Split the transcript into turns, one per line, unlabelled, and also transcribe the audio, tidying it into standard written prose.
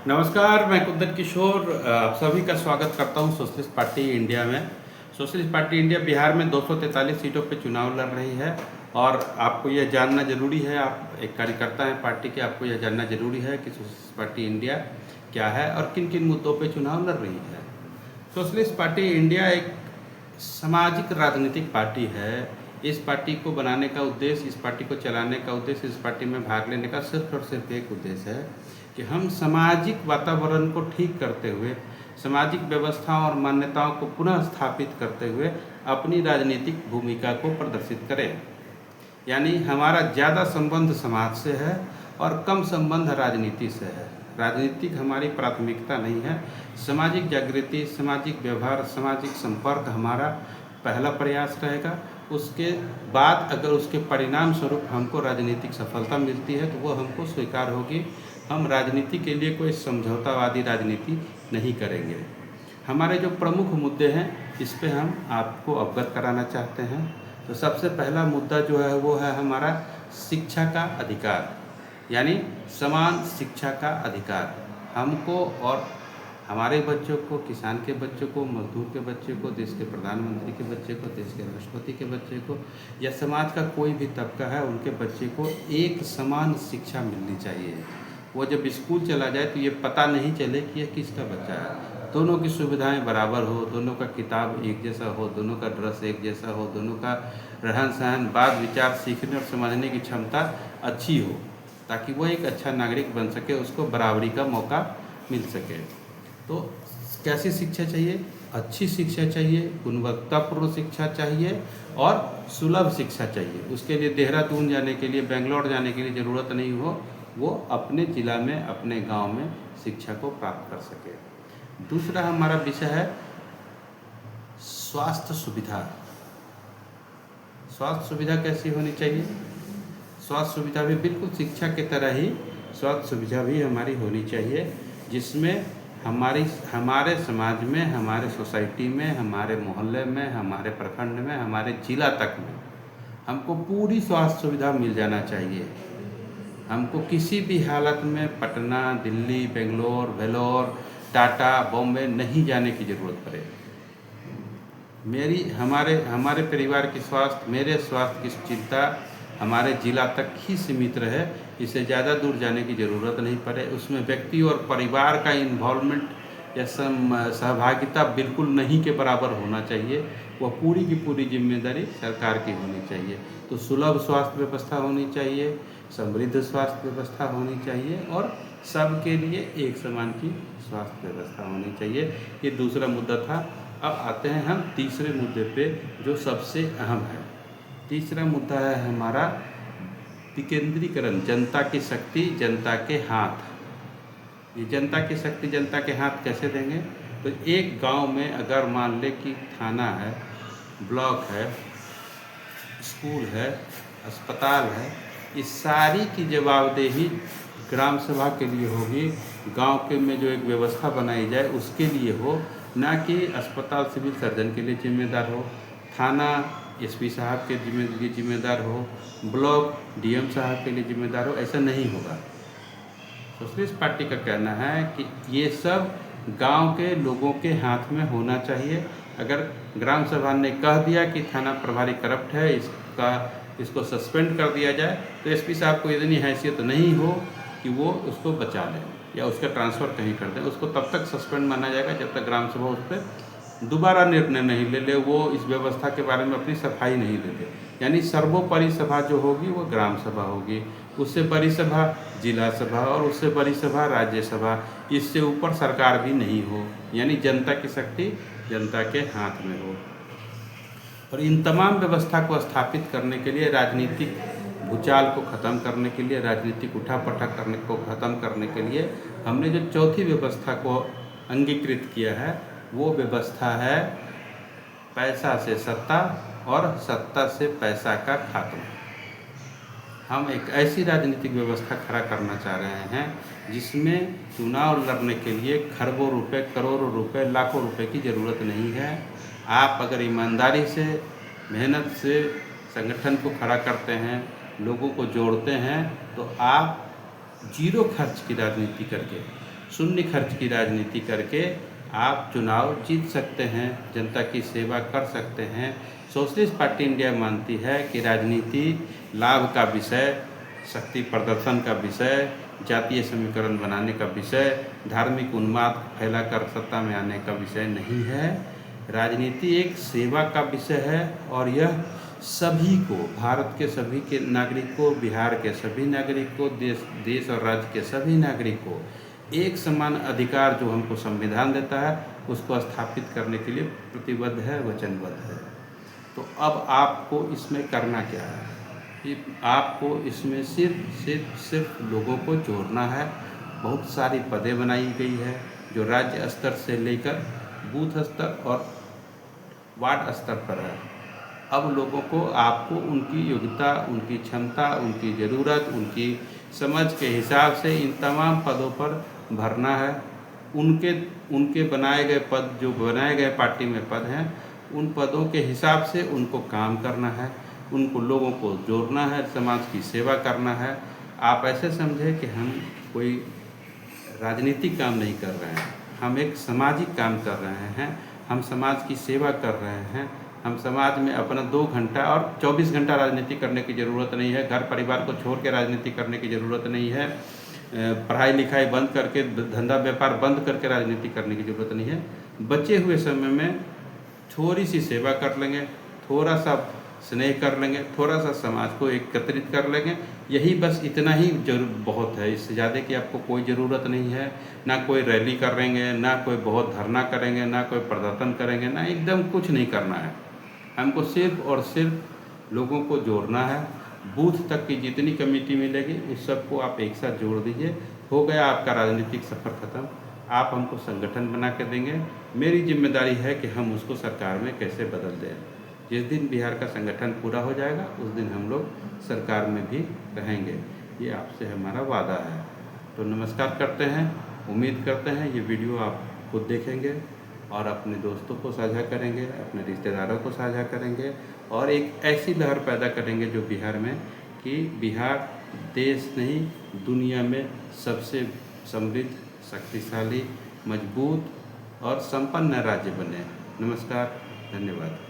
नमस्कार, मैं कुंदन किशोर आप सभी का स्वागत करता हूं सोशलिस्ट पार्टी इंडिया में। सोशलिस्ट पार्टी इंडिया बिहार में 243 सीटों पे चुनाव लड़ रही है और आपको यह जानना जरूरी है, आप एक कार्यकर्ता हैं पार्टी के, आपको यह जानना जरूरी है कि सोशलिस्ट पार्टी इंडिया क्या है और किन किन मुद्दों पे चुनाव लड़ रही है। सोशलिस्ट पार्टी इंडिया एक सामाजिक राजनीतिक पार्टी है। इस पार्टी को बनाने का उद्देश्य, इस पार्टी को चलाने का उद्देश्य, इस पार्टी में भाग लेने का सिर्फ और सिर्फ एक उद्देश्य है कि हम सामाजिक वातावरण को ठीक करते हुए, सामाजिक व्यवस्थाओं और मान्यताओं को पुनः स्थापित करते हुए अपनी राजनीतिक भूमिका को प्रदर्शित करें। यानी हमारा ज़्यादा संबंध समाज से है और कम संबंध राजनीति से है। राजनीतिक हमारी प्राथमिकता नहीं है। सामाजिक जागृति, सामाजिक व्यवहार, सामाजिक संपर्क हमारा पहला प्रयास रहेगा। उसके बाद अगर उसके परिणाम स्वरूप हमको राजनीतिक सफलता मिलती है तो वो हमको स्वीकार होगी। हम राजनीति के लिए कोई समझौतावादी राजनीति नहीं करेंगे। हमारे जो प्रमुख मुद्दे हैं इस पे हम आपको अवगत कराना चाहते हैं। तो सबसे पहला मुद्दा जो है वो है हमारा शिक्षा का अधिकार, यानी समान शिक्षा का अधिकार। हमको और हमारे बच्चों को, किसान के बच्चों को, मजदूर के बच्चे को, देश के प्रधानमंत्री के बच्चे को, देश के राष्ट्रपति के बच्चे को या समाज का कोई भी तबका है उनके बच्चे को एक समान शिक्षा मिलनी चाहिए। वो जब स्कूल चला जाए तो ये पता नहीं चले कि यह किसका बच्चा है। दोनों की सुविधाएं बराबर हो, दोनों का किताब एक जैसा हो, दोनों का ड्रेस एक जैसा हो, दोनों का रहन सहन, बात विचार, सीखने और समझने की क्षमता अच्छी हो, ताकि वो एक अच्छा नागरिक बन सके, उसको बराबरी का मौका मिल सके। तो कैसी शिक्षा चाहिए? अच्छी शिक्षा चाहिए, गुणवत्तापूर्ण शिक्षा चाहिए और सुलभ शिक्षा चाहिए। उसके लिए देहरादून जाने के लिए, बेंगलोर जाने के लिए ज़रूरत नहीं हो, वो अपने ज़िला में, अपने गांव में शिक्षा को प्राप्त कर सके। दूसरा हमारा विषय है स्वास्थ्य सुविधा। स्वास्थ्य सुविधा कैसी होनी चाहिए? स्वास्थ्य सुविधा भी बिल्कुल शिक्षा की तरह ही स्वास्थ्य सुविधा भी हमारी होनी चाहिए, जिसमें हमारे समाज में, हमारे सोसाइटी में, हमारे मोहल्ले में, हमारे प्रखंड में, हमारे जिला तक में हमको पूरी स्वास्थ्य सुविधा मिल जाना चाहिए। हमको किसी भी हालत में पटना, दिल्ली, बेंगलोर, वेलोर, टाटा, बॉम्बे नहीं जाने की ज़रूरत पड़े। हमारे परिवार की स्वास्थ्य, मेरे स्वास्थ्य की चिंता हमारे जिला तक ही सीमित रहे, इससे ज़्यादा दूर जाने की ज़रूरत नहीं पड़े। उसमें व्यक्ति और परिवार का इन्वॉल्वमेंट या सहभागिता बिल्कुल नहीं के बराबर होना चाहिए। वह पूरी की पूरी जिम्मेदारी सरकार की होनी चाहिए। तो सुलभ स्वास्थ्य व्यवस्था होनी चाहिए, समृद्ध स्वास्थ्य व्यवस्था होनी चाहिए और सबके लिए एक समान की स्वास्थ्य व्यवस्था होनी चाहिए। ये दूसरा मुद्दा था। अब आते हैं हम तीसरे मुद्दे पे जो सबसे अहम है। तीसरा मुद्दा है हमारा विकेंद्रीकरण, जनता की शक्ति जनता के हाथ। ये जनता की शक्ति जनता के हाथ कैसे देंगे? तो एक गांव में अगर मान ले कि थाना है, ब्लॉक है, स्कूल है, अस्पताल है, इस सारी की जवाबदेही ग्राम सभा के लिए होगी। गांव के में जो एक व्यवस्था बनाई जाए उसके लिए हो, ना कि अस्पताल सिविल सर्जन के लिए जिम्मेदार हो, थाना एसपी साहब के लिए जिम्मेदार हो, ब्लॉक डीएम साहब के लिए जिम्मेदार हो। ऐसा नहीं होगा। सोशलिस्ट पार्टी का कहना है कि ये सब गांव के लोगों के हाथ में होना चाहिए। अगर ग्राम सभा ने कह दिया कि थाना प्रभारी करप्ट है, इसको सस्पेंड कर दिया जाए, तो एसपी साहब को इतनी हैसियत नहीं हो कि वो उसको बचा लें या उसका ट्रांसफ़र कहीं कर दें। उसको तब तक सस्पेंड माना जाएगा जब तक ग्राम सभा उस पर दोबारा निर्णय नहीं ले ले, वो इस व्यवस्था के बारे में अपनी सफाई नहीं दे दे। यानी सर्वोपरि सभा जो होगी वो ग्राम सभा होगी, उससे बड़ी सभा जिला सभा और उससे बड़ी सभा राज्य सभा, इससे ऊपर सरकार भी नहीं हो। यानी जनता की शक्ति जनता के हाथ में हो। और इन तमाम व्यवस्था को स्थापित करने के लिए, राजनीतिक भूचाल को ख़त्म करने के लिए, राजनीतिक उठापटक करने को ख़त्म करने के लिए हमने जो चौथी व्यवस्था को अंगीकृत किया है वो व्यवस्था है पैसा से सत्ता और सत्ता से पैसा का खात्मा। हम एक ऐसी राजनीतिक व्यवस्था खड़ा करना चाह रहे हैं जिसमें चुनाव लड़ने के लिए खरबों रुपए, करोड़ों रुपए, लाखों रुपए की ज़रूरत नहीं है। आप अगर ईमानदारी से, मेहनत से संगठन को खड़ा करते हैं, लोगों को जोड़ते हैं, तो आप जीरो खर्च की राजनीति करके शून्य खर्च की राजनीति करके आप चुनाव जीत सकते हैं, जनता की सेवा कर सकते हैं। सोशलिस्ट पार्टी इंडिया मानती है कि राजनीति लाभ का विषय, शक्ति प्रदर्शन का विषय, जातीय समीकरण बनाने का विषय, धार्मिक उन्माद फैलाकर सत्ता में आने का विषय नहीं है। राजनीति एक सेवा का विषय है और यह सभी को, भारत के सभी के नागरिक को, बिहार के सभी नागरिक को, देश और राज्य के सभी नागरिक को एक समान अधिकार जो हमको संविधान देता है उसको स्थापित करने के लिए प्रतिबद्ध है, वचनबद्ध है। तो अब आपको इसमें करना क्या है? आपको इसमें सिर्फ लोगों को जोड़ना है। बहुत सारी पदें बनाई गई है जो राज्य स्तर से लेकर बूथ स्तर और वार्ड स्तर पर है। अब लोगों को, आपको उनकी योग्यता, उनकी क्षमता, उनकी ज़रूरत, उनकी समझ के हिसाब से इन तमाम पदों पर भरना है। उनके बनाए गए पद, जो बनाए गए पार्टी में पद हैं, उन पदों के हिसाब से उनको काम करना है, उनको लोगों को जोड़ना है, समाज की सेवा करना है। आप ऐसे समझें कि हम कोई राजनीतिक काम नहीं कर रहे हैं, हम एक सामाजिक काम कर रहे हैं, हम समाज की सेवा कर रहे हैं। हम समाज में अपना 2 घंटा और 24 घंटा राजनीति करने की ज़रूरत नहीं है। घर परिवार को छोड़ के राजनीति करने की ज़रूरत नहीं है। पढ़ाई लिखाई बंद करके, धंधा व्यापार बंद करके राजनीति करने की ज़रूरत नहीं है। बचे हुए समय में थोड़ी सी सेवा कर लेंगे, थोड़ा सा स्नेह कर लेंगे, थोड़ा सा समाज को एकत्रित कर लेंगे, यही बस इतना ही बहुत है। इससे ज़्यादा की आपको कोई ज़रूरत नहीं है। ना कोई रैली करेंगे, ना कोई बहुत धरना करेंगे, ना कोई प्रदर्शन करेंगे, ना एकदम कुछ नहीं करना है। हमको सिर्फ और सिर्फ लोगों को जोड़ना है। बूथ तक की जितनी कमेटी मिलेगी उस सबको आप एक साथ जोड़ दीजिए, हो गया आपका राजनीतिक सफ़र ख़त्म। आप हमको संगठन बना के देंगे, मेरी जिम्मेदारी है कि हम उसको सरकार में कैसे बदल दें। जिस दिन बिहार का संगठन पूरा हो जाएगा उस दिन हम लोग सरकार में भी रहेंगे, ये आपसे हमारा वादा है। तो नमस्कार करते हैं, उम्मीद करते हैं ये वीडियो आप खुद देखेंगे और अपने दोस्तों को साझा करेंगे, अपने रिश्तेदारों को साझा करेंगे और एक ऐसी लहर पैदा करेंगे जो बिहार में, कि बिहार देश नहीं दुनिया में सबसे समृद्ध, शक्तिशाली, मजबूत और संपन्न राज्य बने। नमस्कार, धन्यवाद।